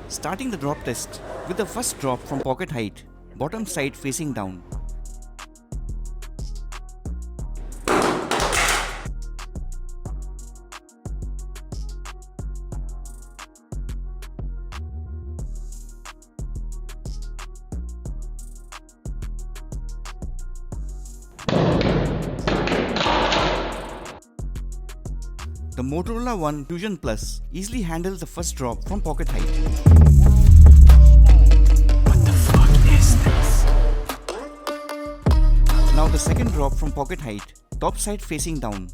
Starting the drop test with the first drop from pocket height, bottom side facing down. The Motorola One Fusion Plus easily handles the first drop from pocket height. What the fuck is this? Now the second drop from pocket height, top side facing down.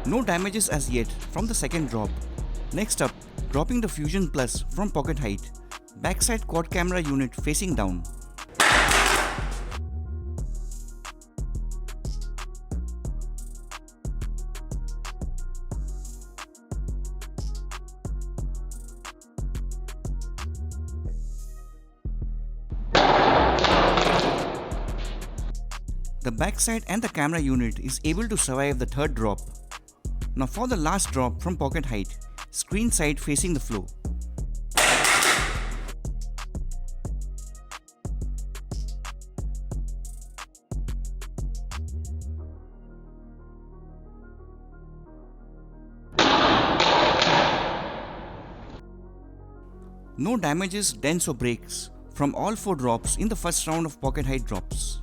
No damages as yet from the second drop. Next up, dropping the Fusion Plus from pocket height, backside quad camera unit facing down. The backside and the camera unit is able to survive the third drop. Now for the last drop from pocket height, screen side facing the floor. No damages, dents or breaks from all 4 drops in the first round of pocket height drops.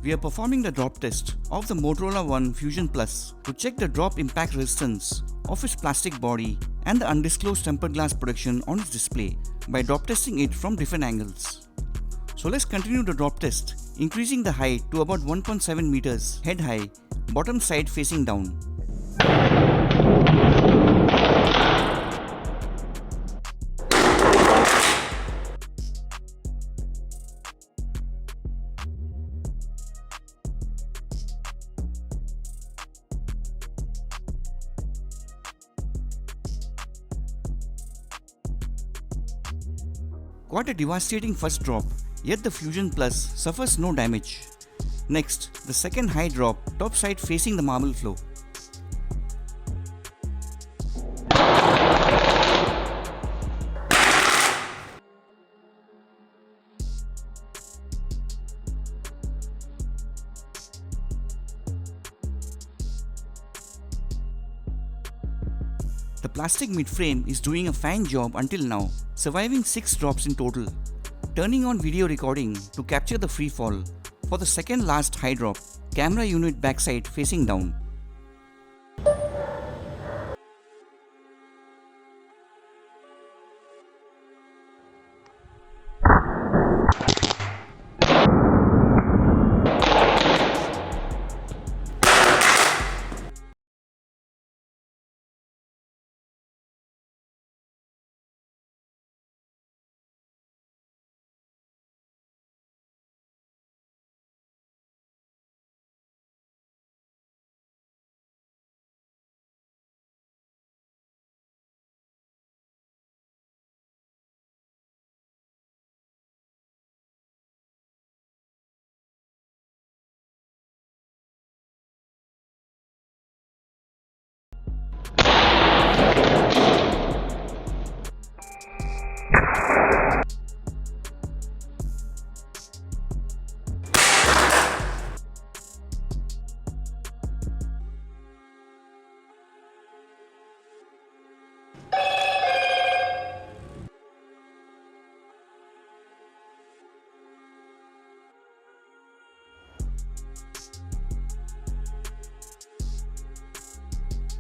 We are performing the drop test of the Motorola One Fusion Plus to check the drop impact resistance of its plastic body and the undisclosed tempered glass protection on its display by drop testing it from different angles. So let's continue the drop test, increasing the height to about 1.7 meters head high, bottom side facing down. Quite a devastating first drop, yet the Fusion Plus suffers no damage. Next, the second high drop, top side facing the marble floor. The plastic midframe is doing a fine job until now, surviving 6 drops in total. Turning on video recording to capture the free fall for the second last high drop, camera unit backside facing down.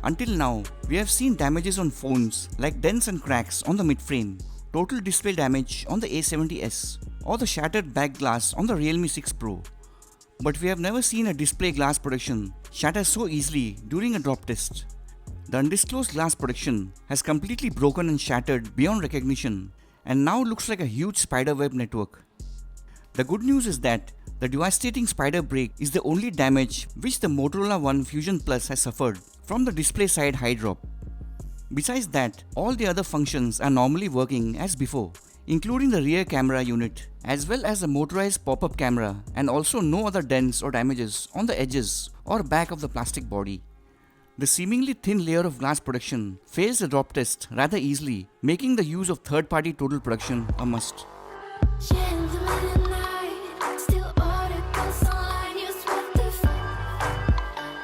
Until now, we have seen damages on phones like dents and cracks on the midframe, total display damage on the A70s, or the shattered back glass on the Realme 6 Pro. But we have never seen a display glass protection shatter so easily during a drop test. The undisclosed glass protection has completely broken and shattered beyond recognition and now looks like a huge spiderweb network. The good news is that the devastating spider break is the only damage which the Motorola One Fusion Plus has suffered from the display side high drop. Besides that, all the other functions are normally working as before, including the rear camera unit, as well as the motorized pop-up camera, and also no other dents or damages on the edges or back of the plastic body. The seemingly thin layer of glass protection fails the drop test rather easily, making the use of third-party total protection a must. Gentlemen